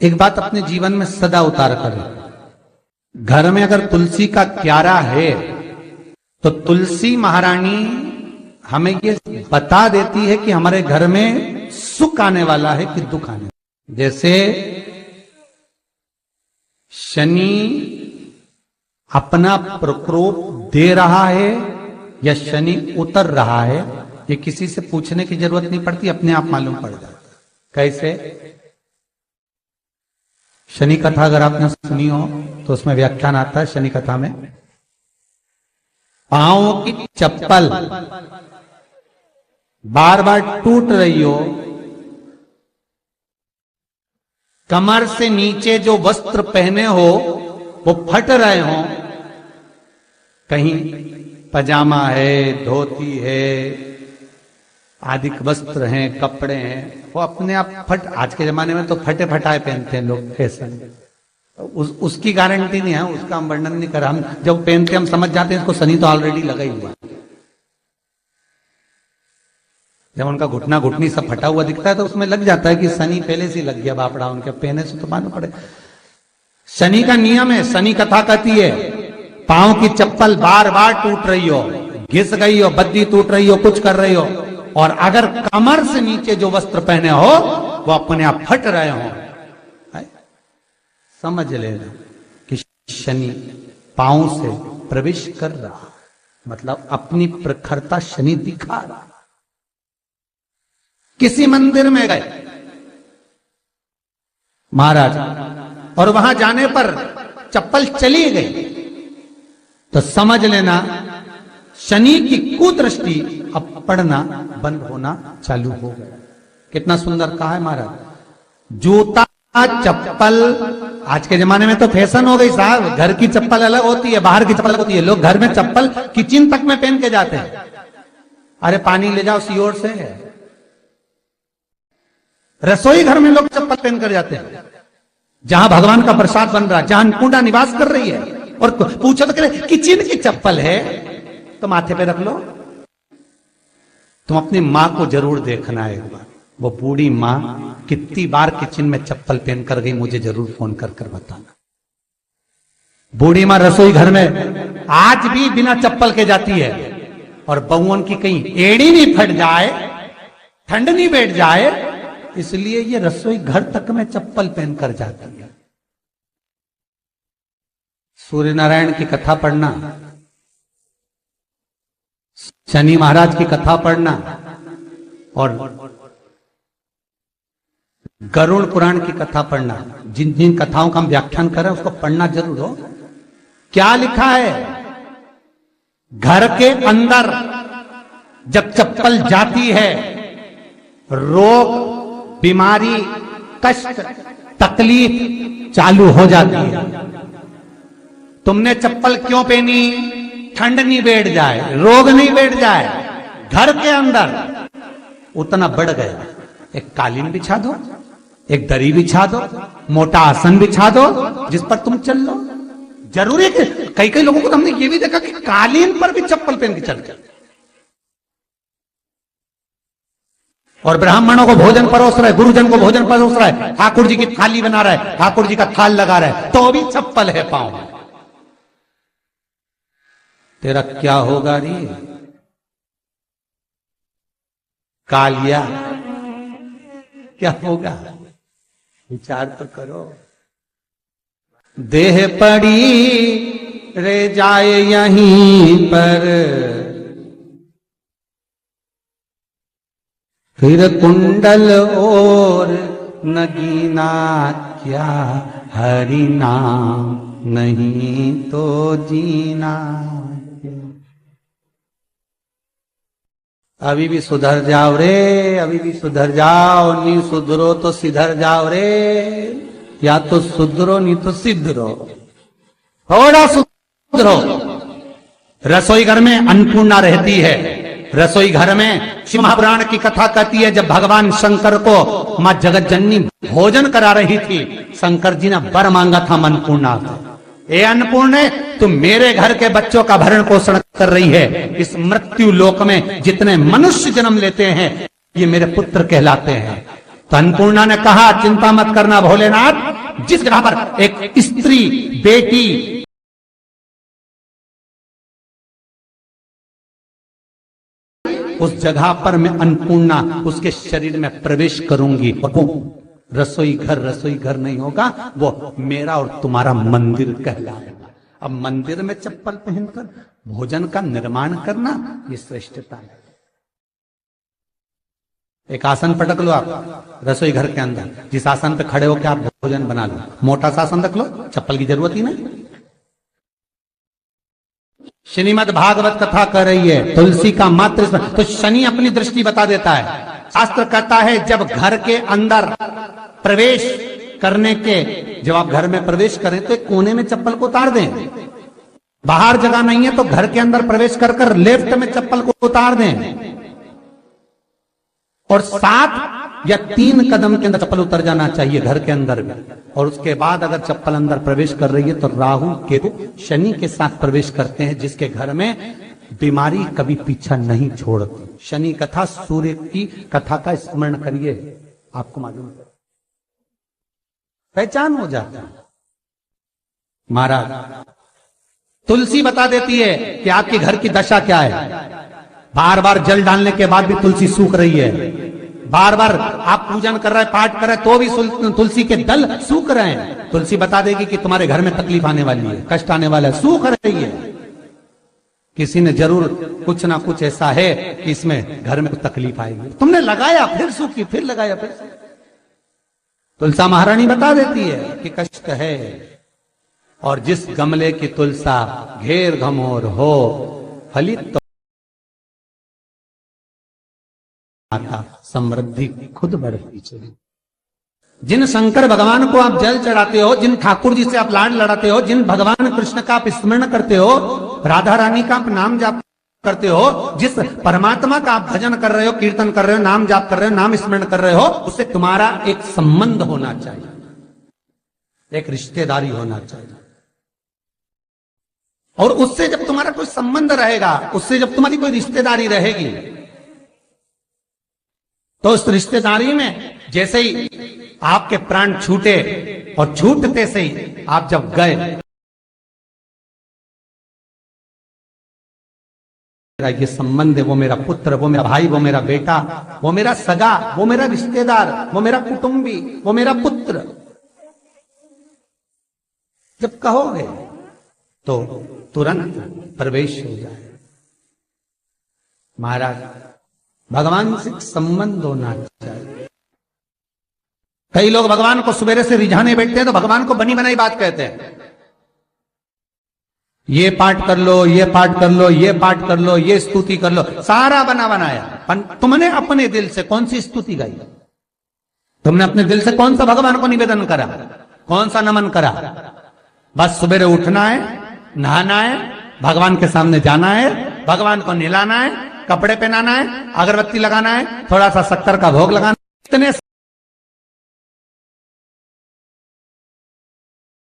एक बात अपने जीवन में सदा उतार करें। घर में अगर तुलसी का क्यारा है तो तुलसी महारानी हमें ये बता देती है कि हमारे घर में सुख आने वाला है कि दुख आने वाला। जैसे शनि अपना प्रकोप दे रहा है या शनि उतर रहा है, ये किसी से पूछने की जरूरत नहीं पड़ती, अपने आप मालूम पड़ जाता। कैसे? शनि कथा अगर आपने सुनी हो तो उसमें व्याख्यान आता है शनि कथा में, पांव की चप्पल बार बार टूट रही हो, कमर से नीचे जो वस्त्र पहने हो वो फट रहे हो, कहीं पजामा है, धोती है, आदि वस्त्र हैं, कपड़े हैं, वो अपने आप फट। आज के जमाने में तो फटे फटाए पहनते हैं लोग, फैशन। उसकी गारंटी नहीं है, उसका हम वर्णन नहीं कर रहा। हम जब पहनते हम समझ जाते हैं इसको शनि तो ऑलरेडी लगा ही हुआ। जब उनका घुटना घुटनी सब फटा हुआ दिखता है तो उसमें लग जाता है कि शनि पहले से लग गया बापड़ा, उनके पहने से तो मालूम पड़े। शनि का नियम है, शनि कथा कहती है पांव की चप्पल बार बार टूट रही हो, घिस गई हो, बद्दी टूट रही हो, कुछ कर रही हो, और अगर कमर से नीचे जो वस्त्र पहने हो वो अपने आप फट रहे हो, समझ लेना कि शनि पांव से प्रवेश कर रहा, मतलब अपनी प्रखरता शनि दिखा रहा। किसी मंदिर में गए महाराज और वहां जाने पर चप्पल चली गई तो समझ लेना शनि की कुदृष्टि अब पड़ना बंद होना चालू हो गया। कितना सुंदर कहा है महाराज। जूता चप्पल आज के जमाने में तो फैशन हो गई साहब, घर की चप्पल अलग होती है, बाहर की चप्पल अलग होती है। लोग घर में चप्पल किचन तक में पहन के जाते हैं। अरे पानी ले जाओ सीओर से। रसोई घर में लोग चप्पल पहन कर जाते हैं, जहां भगवान का प्रसाद बन रहा है, जहां अन्नपूर्णा निवास कर रही है, और पूछो तो करे किचन की चप्पल है तो माथे पे रख लो। तुम अपनी मां को जरूर देखना है एक बार, वो बूढ़ी मां कितनी बार किचन में चप्पल पहन कर गई, मुझे जरूर फोन कर कर बताना। बूढ़ी मां रसोई घर में आज भी बिना चप्पल के जाती है, और बहुओं की कहीं एड़ी नहीं फट जाए, ठंड नहीं बैठ जाए, इसलिए ये रसोई घर तक में चप्पल पहन कर जाती है। सूर्य नारायण की कथा पढ़ना, शनि महाराज की कथा पढ़ना, और गरुड़ पुराण की कथा पढ़ना, जिन जिन कथाओं का हम व्याख्यान कर रहे हैं उसको पढ़ना जरूर हो। क्या लिखा है? घर के अंदर जब चप्पल जाती है, रोग, बीमारी, कष्ट, तकलीफ चालू हो जाती है। तुमने चप्पल क्यों पहनी? ठंड नहीं बैठ जाए, रोग नहीं बैठ जाए। घर के अंदर उतना बढ़ गया, एक कालीन बिछा दो, एक दरी बिछा दो, मोटा आसन बिछा दो, जिस पर तुम चल लो। जरूरी है कि कई कई लोगों को तो हमने ये भी देखा कि कालीन पर भी चप्पल पहन के चलते, और ब्राह्मणों को भोजन परोस रहा है, गुरुजन को भोजन परोस रहा है, ठाकुर जी की थाली बना रहा है, ठाकुर जी का थाल लगा रहा है, तो भी चप्पल है पांव में। तेरा क्या होगा रे कालिया, क्या होगा? विचार तो करो। देह पड़ी रे जाए यहीं पर, फिर कुंडल और नगीना, क्या हरि नाम नहीं तो जीना। अभी भी सुधर जाओ रे, अभी भी सुधर जाओ, नहीं सुधरो तो सिधर जाओ रे। या तो सुधरो नहीं तो सिद्धरो, थोड़ा सुधरो। रसोई घर में अन्नपूर्णा रहती है। रसोई घर में शिव महापुराण की कथा कहती है, जब भगवान शंकर को मां जगत जननी भोजन करा रही थी, शंकर जी ने वर मांगा था अन्नपूर्णा से। ए अन्नपूर्णे, तुम मेरे घर के बच्चों का भरण पोषण कर रही है। इस मृत्यु लोक में जितने मनुष्य जन्म लेते हैं ये मेरे पुत्र कहलाते हैं। तो अन्नपूर्णा ने कहा चिंता मत करना भोलेनाथ, जिस जगह पर एक स्त्री बेटी उस जगह पर मैं अन्नपूर्णा उसके शरीर में प्रवेश करूंगी, और वो रसोई घर नहीं होगा, वो मेरा और तुम्हारा मंदिर कहलाएगा। अब मंदिर में चप्पल पहनकर भोजन का निर्माण करना ये श्रेष्ठता है। एक आसन पटक लो आप रसोई घर के अंदर, जिस आसन पे खड़े होकर आप भोजन बना लो, मोटा सा आसन रख लो, चप्पल की जरूरत ही नहीं। श्रीमद् भागवत कथा कर रही है, तुलसी का मात्र तो शनि अपनी दृष्टि बता देता है। शास्त्र कहता है जब घर के अंदर प्रवेश करने के, जब आप घर में प्रवेश करें तो एक कोने में चप्पल को उतार दें, बाहर जगह नहीं है तो घर के अंदर प्रवेश कर लेफ्ट में चप्पल को उतार दें, और 7 या 3 कदम के अंदर चप्पल उतर जाना चाहिए घर के अंदर में। और उसके बाद अगर चप्पल अंदर प्रवेश कर रही है तो राहु केतु शनि के साथ प्रवेश करते हैं, जिसके घर में बीमारी कभी पीछा नहीं छोड़ती। शनि कथा, सूर्य की कथा का स्मरण करिए, आपको मालूम है, पहचान हो जाता है। महाराज तुलसी बता देती है कि आपके घर की दशा क्या है। बार बार जल डालने के बाद भी तुलसी सूख रही है, बार बार आप पूजन कर रहे हैं, पाठ कर रहे हैं, तो भी तुलसी के दल सूख रहे हैं। तुलसी बता देगी कि तुम्हारे घर में तकलीफ आने वाली है, कष्ट आने वाला है, सूख रही है। किसी ने जरूर कुछ ना कुछ ऐसा है कि इसमें घर में कुछ तकलीफ आएगी, तुमने लगाया फिर सूखी, फिर लगाया फिर। तुलसा महारानी बता देती है कि कष्ट है, और जिस गमले की तुलसा घेर घमोर हो फलित समृद्धि खुद बढ़ती चली। जिन शंकर भगवान को आप जल चढ़ाते हो, जिन ठाकुर जी से आप लाड लड़ाते हो, जिन भगवान कृष्ण का आप स्मरण करते हो, राधा रानी का आप नाम जाप करते हो, जिस परमात्मा का आप भजन कर रहे हो, कीर्तन कर रहे हो, नाम जाप कर रहे हो, नाम स्मरण कर रहे हो, उससे तुम्हारा एक संबंध होना चाहिए, एक रिश्तेदारी होना चाहिए। और उससे जब तुम्हारा कोई संबंध रहेगा, उससे जब तुम्हारी कोई रिश्तेदारी रहेगी, तो उस रिश्तेदारी में जैसे ही आपके प्राण छूटे, और छूटते से ही आप जब गए, ये संबंध है, वो मेरा पुत्र, वो मेरा भाई, वो मेरा बेटा, वो मेरा सगा, वो मेरा रिश्तेदार, वो मेरा कुटुंबी, वो मेरा पुत्र, जब कहोगे तो तुरंत प्रवेश हो जाए। महाराज भगवान से संबंध होना चाहिए। कई लोग भगवान को सवेरे से रिझाने बैठते हैं तो भगवान को बनी बनाई बात कहते हैं, ये पाठ कर लो, ये पाठ कर लो, ये पाठ कर लो, ये स्तुति कर लो, सारा बना बनाया। तुमने अपने दिल से कौन सी स्तुति गाई? तुमने अपने दिल से कौन सा भगवान को निवेदन करा, कौन सा नमन करा? बस सवेरे उठना है, नहाना है, भगवान के सामने जाना है, भगवान को नहलाना है, कपड़े पहनाना है, अगरबत्ती लगाना है, थोड़ा सा शक्कर का भोग लगाना है, इतने